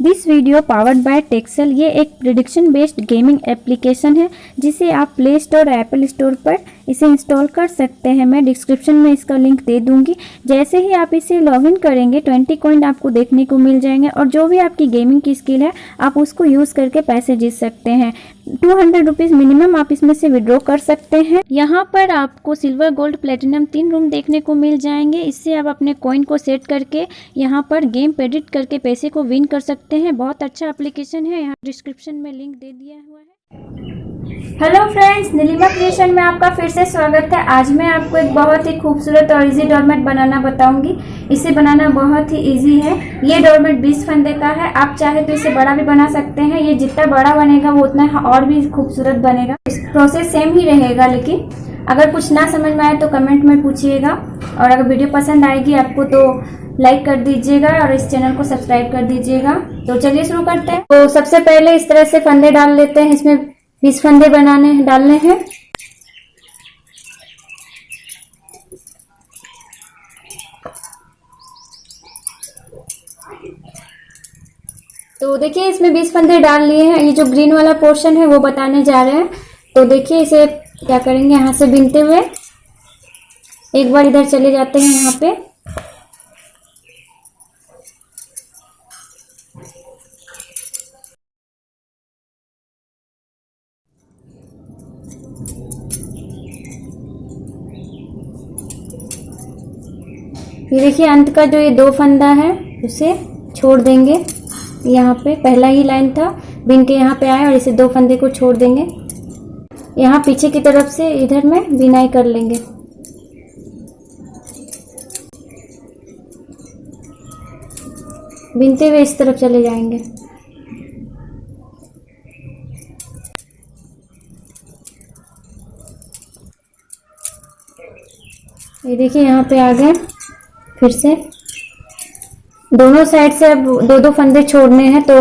This video powered by टेक्सेल। ये एक prediction based gaming application है जिसे आप प्ले स्टोर और एप्पल स्टोर पर इसे इंस्टॉल कर सकते हैं। मैं डिस्क्रिप्शन में इसका लिंक दे दूंगी। जैसे ही आप इसे लॉगिन करेंगे 20 कॉइन आपको देखने को मिल जाएंगे और जो भी आपकी गेमिंग की स्किल है आप उसको यूज़ करके पैसे जीत सकते हैं। 200 रुपीज़ मिनिमम आप इसमें से विड्रॉ कर सकते हैं। यहाँ पर आपको सिल्वर, गोल्ड, प्लेटिनम 3 रूम देखने को मिल जाएंगे। इससे आप अपने कॉइन को सेट करके यहाँ पर गेम प्रेडिक्ट करके पैसे को विन कर सकते हैं। बहुत अच्छा एप्लीकेशन है, यहाँ डिस्क्रिप्शन में लिंक दे दिया हुआ है। हेलो फ्रेंड्स, नीलिमा क्रिएशन में आपका फिर से स्वागत है। आज मैं आपको एक बहुत ही खूबसूरत और इजी डोरमेट बनाना बताऊंगी। इसे बनाना बहुत ही इजी है। ये डोरमेट 20 फंदे का है। आप चाहे तो इसे बड़ा भी बना सकते हैं। ये जितना बड़ा बनेगा वो उतना और भी खूबसूरत बनेगा। प्रोसेस सेम ही रहेगा, लेकिन अगर कुछ ना समझ में आए तो कमेंट में पूछिएगा। और अगर वीडियो पसंद आएगी आपको तो लाइक कर दीजिएगा और इस चैनल को सब्सक्राइब कर दीजिएगा। तो चलिए शुरू करते हैं। तो सबसे पहले इस तरह से फंदे डाल लेते हैं। इसमें 20 फंदे डालने हैं। तो देखिए इसमें 20 फंदे डाल लिए हैं। ये जो ग्रीन वाला पोर्शन है वो बताने जा रहे हैं। तो देखिए इसे क्या करेंगे, यहाँ से बीनते हुए एक बार इधर चले जाते हैं। यहाँ पे ये देखिए अंत का जो ये 2 फंदा है उसे छोड़ देंगे। यहाँ पे पहला ही लाइन था, बीन के यहाँ पे आए और इसे 2 फंदे को छोड़ देंगे। यहाँ पीछे की तरफ से इधर में बिनाई कर लेंगे। बीनते हुए इस तरफ चले जाएंगे। ये देखिए यहाँ पे आ गए। फिर से दोनों साइड से अब 2-2 फंदे छोड़ने हैं। तो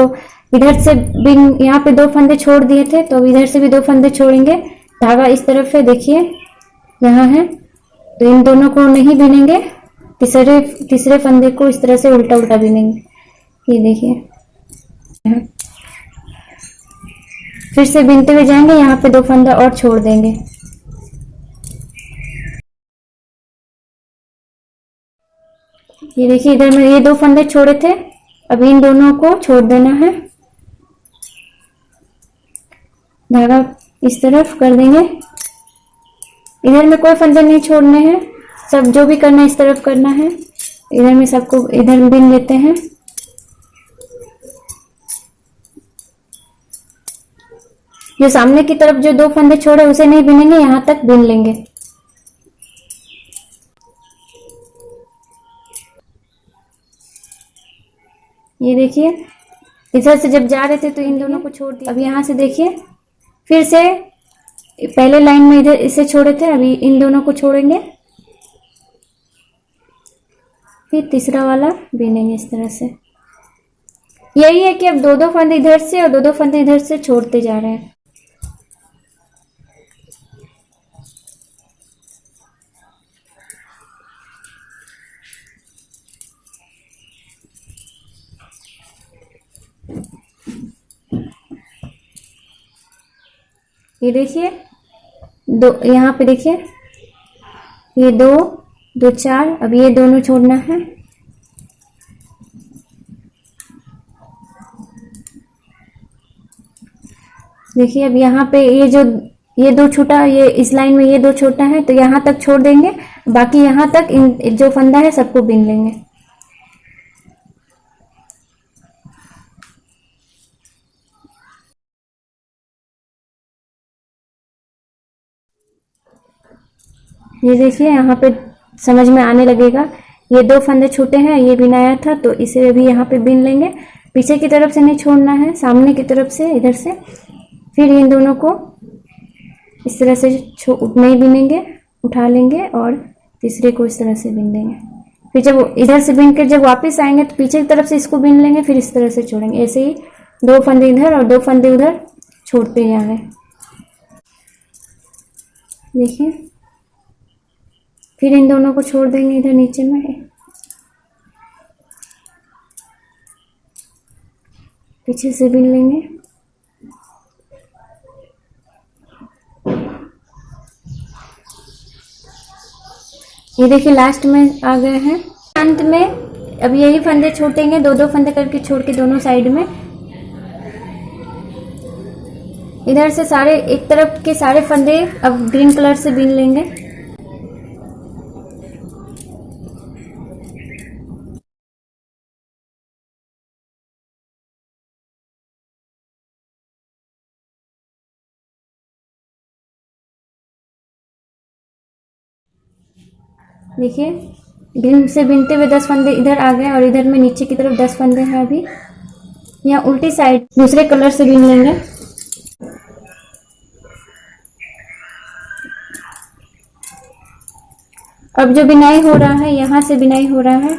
इधर से बिन यहाँ पे 2 फंदे छोड़ दिए थे तो इधर से भी 2 फंदे छोड़ेंगे। धागा इस तरफ है, देखिए यहाँ है। तो इन दोनों को नहीं बिनेंगे, तीसरे फंदे को इस तरह से उल्टा उल्टा बिनेंगे। ये देखिए फिर से बिनते हुए जाएंगे। यहाँ पे 2 फंदा और छोड़ देंगे। ये देखिए इधर में ये 2 फंदे छोड़े थे, अब इन दोनों को छोड़ देना है। धागा इस तरफ कर देंगे। इधर में कोई फंदे नहीं छोड़ने हैं, सब जो भी करना है इस तरफ करना है। इधर में सबको इधर बिन लेते हैं। जो सामने की तरफ जो 2 फंदे छोड़े उसे नहीं बिनेंगे, यहां तक बिन लेंगे। ये देखिए इधर से जब जा रहे थे तो इन दोनों को छोड़ दिया। अब यहाँ से देखिए फिर से पहले लाइन में इधर इसे छोड़े थे, अभी इन दोनों को छोड़ेंगे। फिर तीसरा वाला बीनेंगे इस तरह से। यही है कि अब 2-2 फंदे इधर से और 2-2 फंदे इधर से छोड़ते जा रहे हैं। ये देखिए दो, यहाँ पे देखिए ये 2 2 4, अब ये दोनों छोड़ना है। देखिए अब यहाँ पे ये 2 छोटा, ये इस लाइन में ये 2 छोटा है तो यहाँ तक छोड़ देंगे। बाकी यहाँ तक इन जो फंदा है सबको बीन लेंगे। ये देखिए यहाँ पे समझ में आने लगेगा। ये 2 फंदे छोटे हैं, ये बिनाया था तो इसे भी यहाँ पे बिन लेंगे। पीछे की तरफ से नहीं छोड़ना है, सामने की तरफ से इधर से। फिर इन दोनों को इस तरह से नहीं बिनेंगे, उठा लेंगे और तीसरे को इस तरह से बिन देंगे। फिर जब इधर से बिन के जब वापस आएंगे तो पीछे की तरफ से इसको बिन लेंगे, फिर इस तरह से छोड़ेंगे। ऐसे ही 2 फंदे इधर और 2 फंदे उधर छोड़ते जा रहे हैं। देखिए फिर इन दोनों को छोड़ देंगे इधर नीचे में। पीछे से बिन लेंगे। ये देखिए लास्ट में आ गए हैं। अंत में अब यही फंदे छोड़ेंगे, दो दो फंदे करके छोड़ के दोनों साइड में। इधर से सारे एक तरफ के सारे फंदे अब ग्रीन कलर से बीन लेंगे। देखिए ग्रीन से बीनते हुए 10 फंदे इधर आ गए और इधर में नीचे की तरफ 10 फंदे हैं। अभी यहाँ उल्टी साइड दूसरे कलर से बीन लेंगे। अब जो बिनाई हो रहा है, यहाँ से बिनाई हो रहा है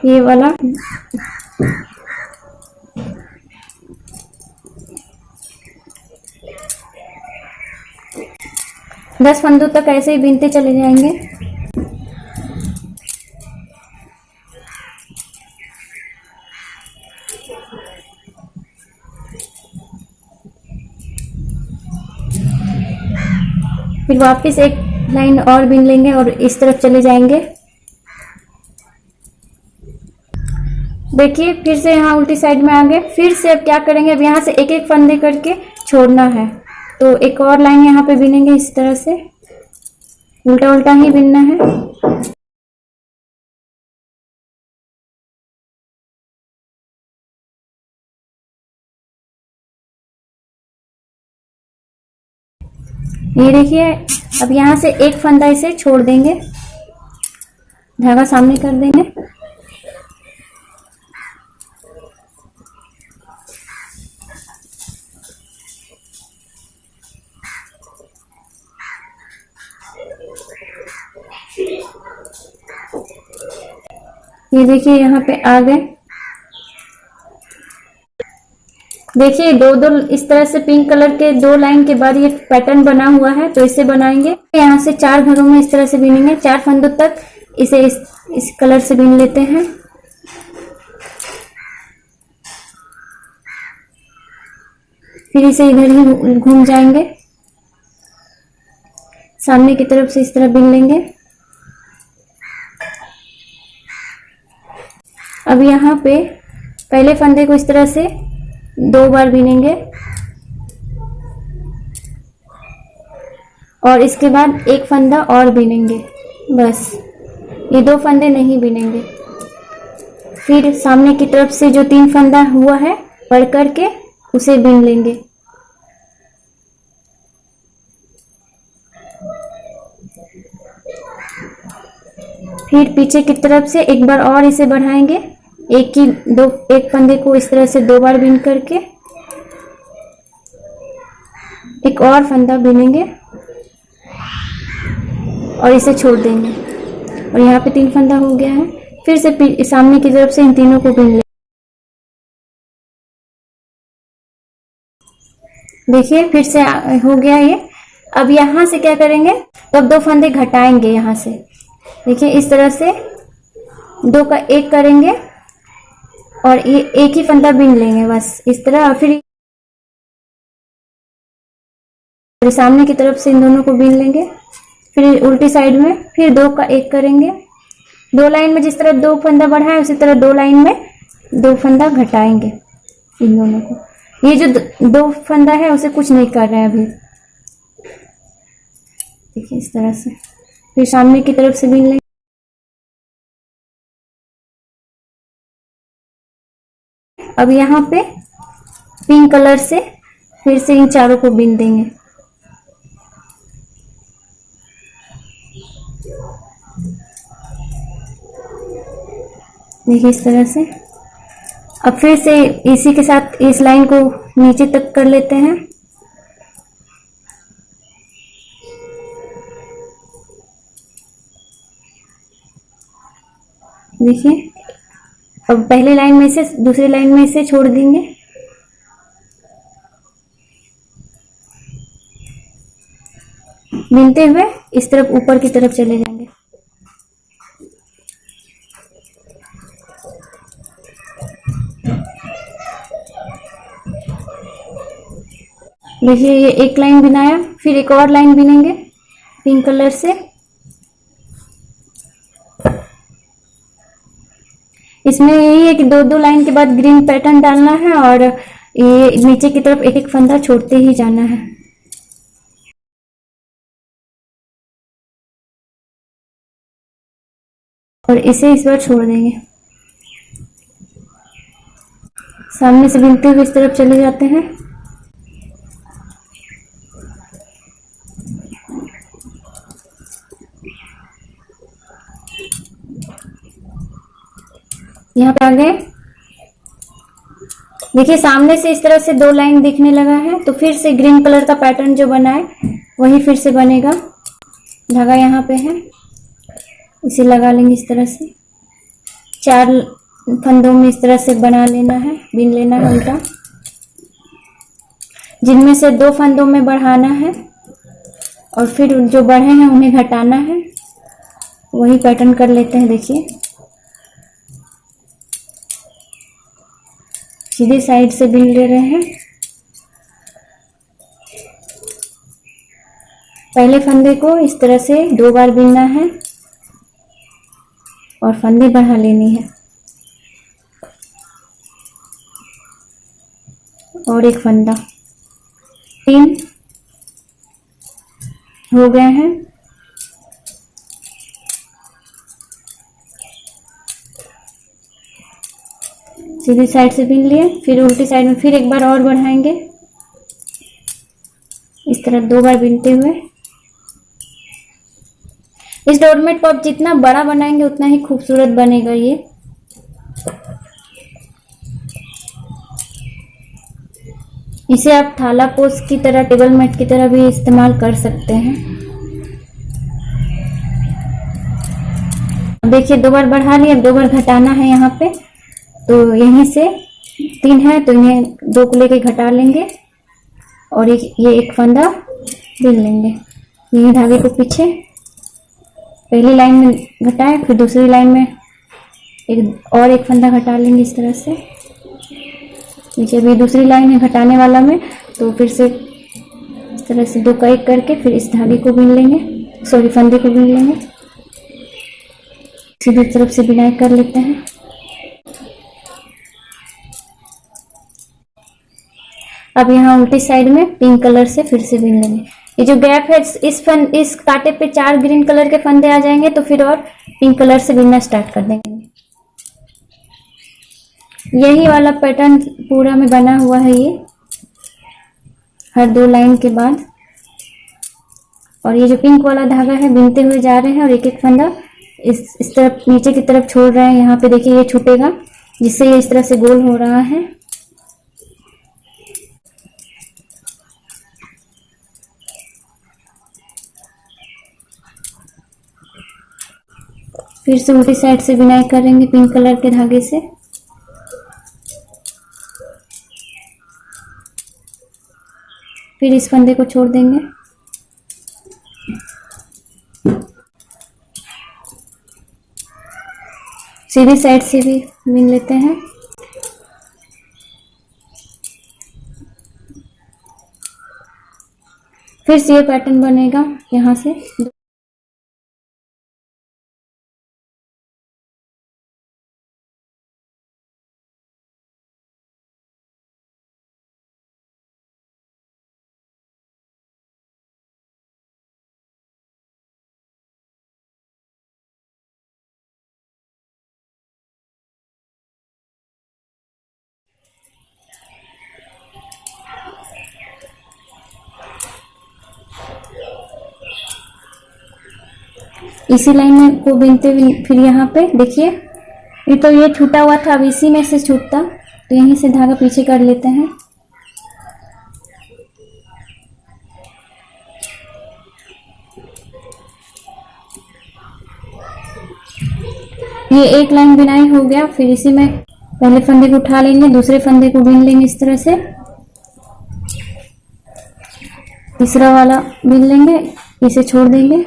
ये वाला। दस फंदों तक ऐसे ही बीनते चले जाएंगे। फिर वापस एक लाइन और बीन लेंगे और इस तरफ चले जाएंगे। देखिए फिर से यहाँ उल्टी साइड में आ गए। फिर से अब क्या करेंगे, अब यहाँ से एक एक फंदे करके छोड़ना है, तो एक और लाइन यहाँ पे बीनेंगे। इस तरह से उल्टा उल्टा ही बीनना है। ये देखिए अब यहाँ से एक फंदा इसे छोड़ देंगे, धागा सामने कर देंगे। ये देखिए यहाँ पे आ गए। देखिए दो दो इस तरह से पिंक कलर के दो लाइन के बाद ये पैटर्न बना हुआ है, तो इसे बनाएंगे। यहाँ से 4 घरों में इस तरह से बीनेंगे, 4 फंदों तक इसे इस कलर से बीन लेते हैं। फिर इसे इधर ही घूम जाएंगे, सामने की तरफ से इस तरह बीन लेंगे। अब यहाँ पे पहले फंदे को इस तरह से 2 बार बीनेंगे और इसके बाद एक फंदा और बीनेंगे। बस ये 2 फंदे नहीं बीनेंगे। फिर सामने की तरफ से जो 3 फंदा हुआ है पढ़ करके उसे बीन लेंगे। फिर पीछे की तरफ से एक बार और इसे बढ़ाएंगे, एक फंदे को इस तरह से 2 बार बीन करके एक और फंदा बीनेंगे और इसे छोड़ देंगे। और यहाँ पे 3 फंदा हो गया है। फिर से सामने की तरफ से इन तीनों को बीन लेंगे। देखिए फिर से हो गया ये। अब यहाँ से क्या करेंगे, तब 2 फंदे घटाएंगे यहाँ से। देखिए इस तरह से 2 का 1 करेंगे और ये एक ही फंदा बीन लेंगे बस इस तरह। और फिर सामने की तरफ से इन दोनों को बीन लेंगे। फिर उल्टी साइड में फिर 2 का 1 करेंगे। 2 लाइन में जिस तरह 2 फंदा बढ़ाए उसी तरह 2 लाइन में 2 फंदा घटाएंगे इन दोनों को। ये जो 2 फंदा है उसे कुछ नहीं कर रहे हैं अभी। देखिए इस तरह से फिर सामने की तरफ से बीन लेंगे। अब यहाँ पे पिंक कलर से फिर से इन चारों को बीन देंगे। देखिए इस तरह से। अब फिर से इसी के साथ इस लाइन को नीचे तक कर लेते हैं। देखिए अब पहले लाइन में से दूसरी लाइन में से छोड़ देंगे। बीनते हुए इस तरफ ऊपर की तरफ चले जाएंगे। देखिए ये एक लाइन बनाया, फिर एक और लाइन बिनेंगे पिंक कलर से। इसमें यही है कि दो दो लाइन के बाद ग्रीन पैटर्न डालना है और ये नीचे की तरफ एक एक फंदा छोड़ते ही जाना है। और इसे इस बार छोड़ देंगे। सामने से बिनते हुए इस तरफ चले जाते हैं। यहाँ पे आ गए। देखिए सामने से इस तरह से दो लाइन दिखने लगा है, तो फिर से ग्रीन कलर का पैटर्न जो बना है वही फिर से बनेगा। धागा यहाँ पे है, इसे लगा लेंगे इस तरह से। 4 फंदों में इस तरह से बना लेना है, बिन लेना है उल्टा, जिनमें से 2 फंदों में बढ़ाना है और फिर जो बढ़े हैं उन्हें घटाना है। वही पैटर्न कर लेते हैं। देखिए सीधे साइड से बिन ले रहे हैं। पहले फंदे को इस तरह से 2 बार बिनना है और फंदे बढ़ा लेनी है। और एक फंदा, 3 हो गए हैं। सीधी साइड से बिन लिए, फिर उल्टी साइड में फिर एक बार और बढ़ाएंगे इस तरह 2 बार बिनते हुए। इस डोरमेट को आप जितना बड़ा बनाएंगे उतना ही खूबसूरत बनेगा ये। इसे आप थाला पोस की तरह, टेबल मैट की तरह भी इस्तेमाल कर सकते हैं। देखिए 2 बार बढ़ा लिया, 2 बार घटाना है यहाँ पे। तो यहीं से 3 है तो इन्हें 2 को लेके घटा लेंगे और ये एक फंदा बिन लेंगे। यही धागे को पीछे पहली लाइन में घटाए, फिर दूसरी लाइन में एक फंदा घटा लेंगे इस तरह से। नीचे भी दूसरी लाइन है घटाने वाला में, तो फिर से इस तरह से 2 का 1 करके फिर इस धागे को बिन लेंगे, सॉरी फंदे को बिन लेंगे। सीधी तरफ से बिनाई कर लेते हैं। अब यहाँ उल्टी साइड में पिंक कलर से फिर से बिन लेंगे। ये जो गैप है इस कांटे पे 4 ग्रीन कलर के फंदे आ जाएंगे, तो फिर और पिंक कलर से बिनना स्टार्ट कर देंगे। यही वाला पैटर्न पूरा में बना हुआ है ये, हर 2 लाइन के बाद। और ये जो पिंक वाला धागा है बिनते हुए जा रहे हैं और एक एक फंदा इस तरफ नीचे की तरफ छोड़ रहे हैं। यहाँ पे देखिए ये छूटेगा, जिससे ये इस तरह से गोल हो रहा है। फिर से उल्टी साइड से बिनाई करेंगे पिंक कलर के धागे से। फिर इस फंदे को छोड़ देंगे। सीधी साइड से भी बिन लेते हैं। फिर से ये पैटर्न बनेगा यहाँ से। इसी लाइन में को बिनते हुए फिर यहाँ पे देखिए ये तो ये छूटा हुआ था, अब इसी में से छूटता, तो यहीं से धागा पीछे कर लेते हैं। ये एक लाइन बिनाई हो गया। फिर इसी में पहले फंदे को उठा लेंगे, दूसरे फंदे को बिन लेंगे इस तरह से, तीसरा वाला बिन लेंगे, इसे छोड़ देंगे।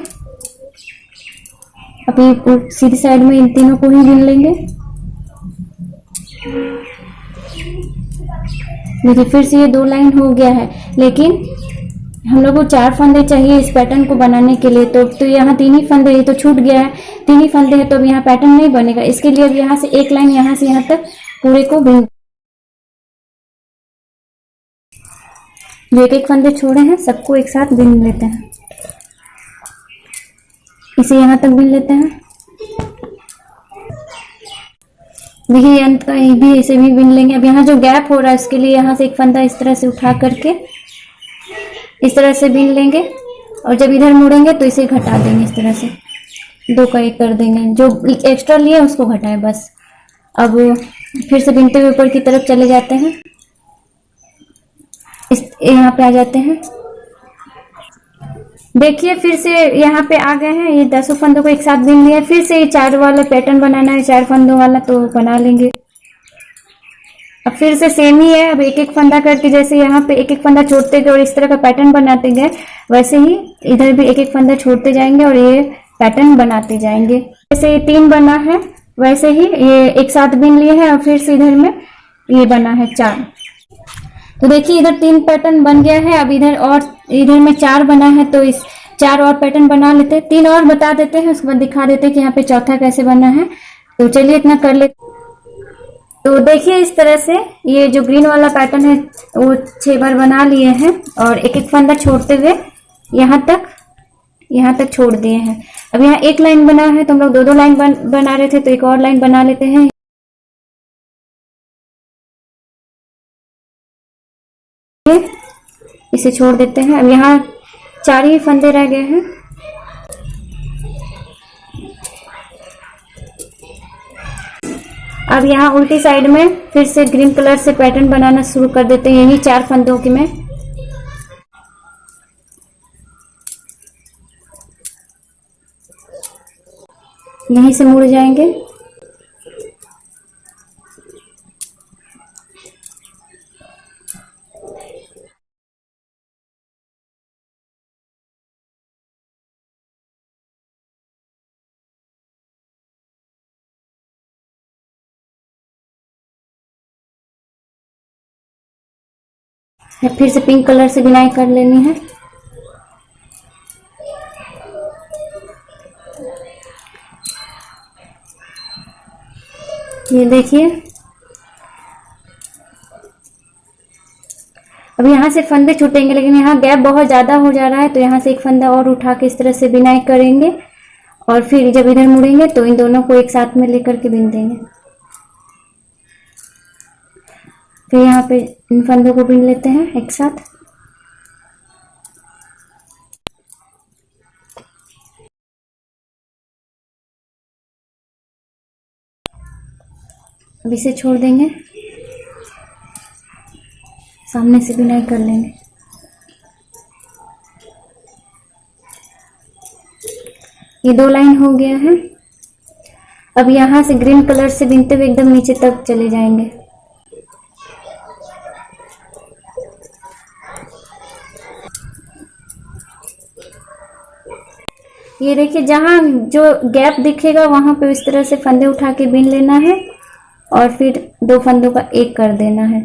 अभी सीधी साइड में इन तीनों को ही बिन लेंगे। देखिए फिर से ये 2 लाइन हो गया है, लेकिन हम लोग को 4 फंदे चाहिए इस पैटर्न को बनाने के लिए। तो यहाँ 3 ही फंदे, ये तो छूट गया है, 3 ही फंदे है, तो अब यहाँ पैटर्न नहीं बनेगा। इसके लिए अब यहाँ से एक लाइन यहाँ से यहाँ तक पूरे को बिन, जो एक फंदे छोड़े हैं सबको एक साथ बिन लेते हैं। इसे यहाँ तक बिन लेते हैं। देखिए अंत का ये भी इसे भी बिन लेंगे। अब यहाँ जो गैप हो रहा है इसके लिए यहाँ से एक फंदा इस तरह से उठा करके इस तरह से बिन लेंगे, और जब इधर मुड़ेंगे तो इसे घटा देंगे इस तरह से, 2 का 1 कर देंगे, जो एक्स्ट्रा लिए उसको घटाएं बस। अब फिर से बिनते हुए ऊपर की तरफ चले जाते हैं, इस यहाँ पे आ जाते हैं। देखिए फिर से यहाँ पे आ गए हैं, ये 10 फंदों को एक साथ बिन लिया। फिर से ये 4 वाला पैटर्न बनाना है, 4 फंदों वाला, तो बना लेंगे। अब फिर से सेम ही है, अब एक एक फंदा करके, जैसे यहाँ पे एक एक फंदा छोड़ते गए और इस तरह का पैटर्न बनाते गए, वैसे ही इधर भी एक एक फंदा छोड़ते जाएंगे और ये पैटर्न बनाते जाएंगे। जैसे ये 3 बना है वैसे ही ये एक साथ बिन लिए हैं, और फिर से इधर में ये बना है 4। तो देखिए इधर 3 पैटर्न बन गया है। अब इधर में 4 बना है, तो इस 4 और पैटर्न बना लेते हैं। 3 और बता देते हैं, उसके बाद दिखा देते हैं कि यहाँ पे चौथा कैसे बना है। तो चलिए इतना कर लेते। तो देखिए इस तरह से ये जो ग्रीन वाला पैटर्न है वो 6 बार बना लिए हैं, और एक एक फंदा छोड़ते हुए यहाँ तक छोड़ दिए हैं। अब यहाँ एक लाइन बना है, तो हम लोग 2-2 लाइन बना रहे थे, तो एक और लाइन बना लेते हैं। इसे छोड़ देते हैं। अब यहाँ 4 ही फंदे रह गए हैं। अब यहाँ उल्टी साइड में फिर से ग्रीन कलर से पैटर्न बनाना शुरू कर देते हैं, यही 4 फंदों की में। यहीं से मुड़ जाएंगे। फिर से पिंक कलर से बिनाई कर लेनी है। ये देखिए अब यहाँ से फंदे छूटेंगे, लेकिन यहाँ गैप बहुत ज़्यादा हो जा रहा है, तो यहाँ से एक फंदा और उठा के इस तरह से बिनाई करेंगे, और फिर जब इधर मुड़ेंगे तो इन दोनों को एक साथ में लेकर के बिन देंगे। फिर यहाँ पे इन फंदों को बिन लेते हैं एक साथ। अब इसे छोड़ देंगे, सामने से बिनाई कर लेंगे। ये 2 लाइन हो गया है। अब यहाँ से ग्रीन कलर से बिनते हुए एकदम नीचे तक चले जाएंगे। ये देखिए जहाँ जो गैप दिखेगा वहां पे इस तरह से फंदे उठा के बिन लेना है, और फिर 2 फंदों का 1 कर देना है,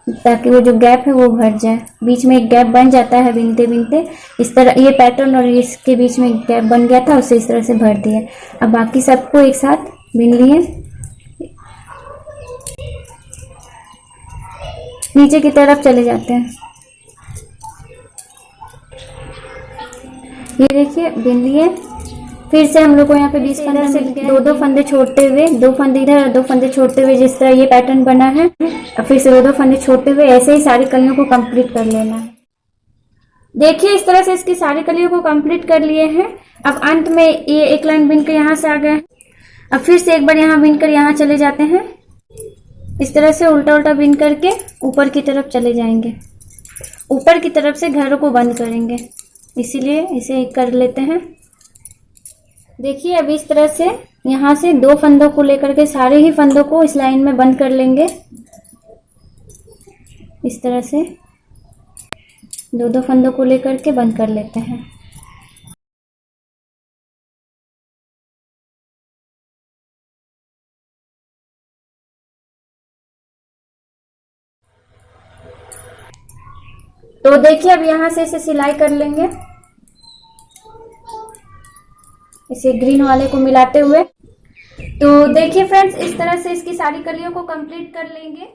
ताकि वो जो गैप है वो भर जाए। बीच में एक गैप बन जाता है बिनते बिनते, इस तरह ये पैटर्न और इसके बीच में गैप बन गया था, उसे इस तरह से भर दिया। अब बाकी सबको एक साथ बिन लिए, नीचे की तरफ चले जाते हैं। ये देखिए बिन लिए। फिर से हम लोग को यहाँ पे 20 फंदे से 2-2 फंदे छोड़ते हुए, 2 फंदे इधर और 2 फंदे छोड़ते हुए जिस तरह ये पैटर्न बना है, अब फिर से 2-2 फंदे छोड़ते हुए ऐसे ही सारी कलियों को कंप्लीट कर लेना है। देखिए इस तरह से इसकी सारी कलियों को कंप्लीट कर लिए हैं। अब अंत में ये एक लाइन बिनकर यहाँ से आ गए। अब फिर से एक बार यहाँ बिनकर यहाँ चले जाते हैं, इस तरह से उल्टा उल्टा बिन करके ऊपर की तरफ चले जाएंगे। ऊपर की तरफ से घरों को बंद करेंगे, इसीलिए इसे कर लेते हैं। देखिए अब इस तरह से यहाँ से 2 फंदों को लेकर के सारे ही फंदों को इस लाइन में बंद कर लेंगे। इस तरह से 2-2 फंदों को लेकर के बंद कर लेते हैं। तो देखिए अब यहाँ से इसे सिलाई कर लेंगे, इसे ग्रीन वाले को मिलाते हुए। तो देखिए फ्रेंड्स, इस तरह से इसकी सारी कलियों को कंप्लीट कर लेंगे।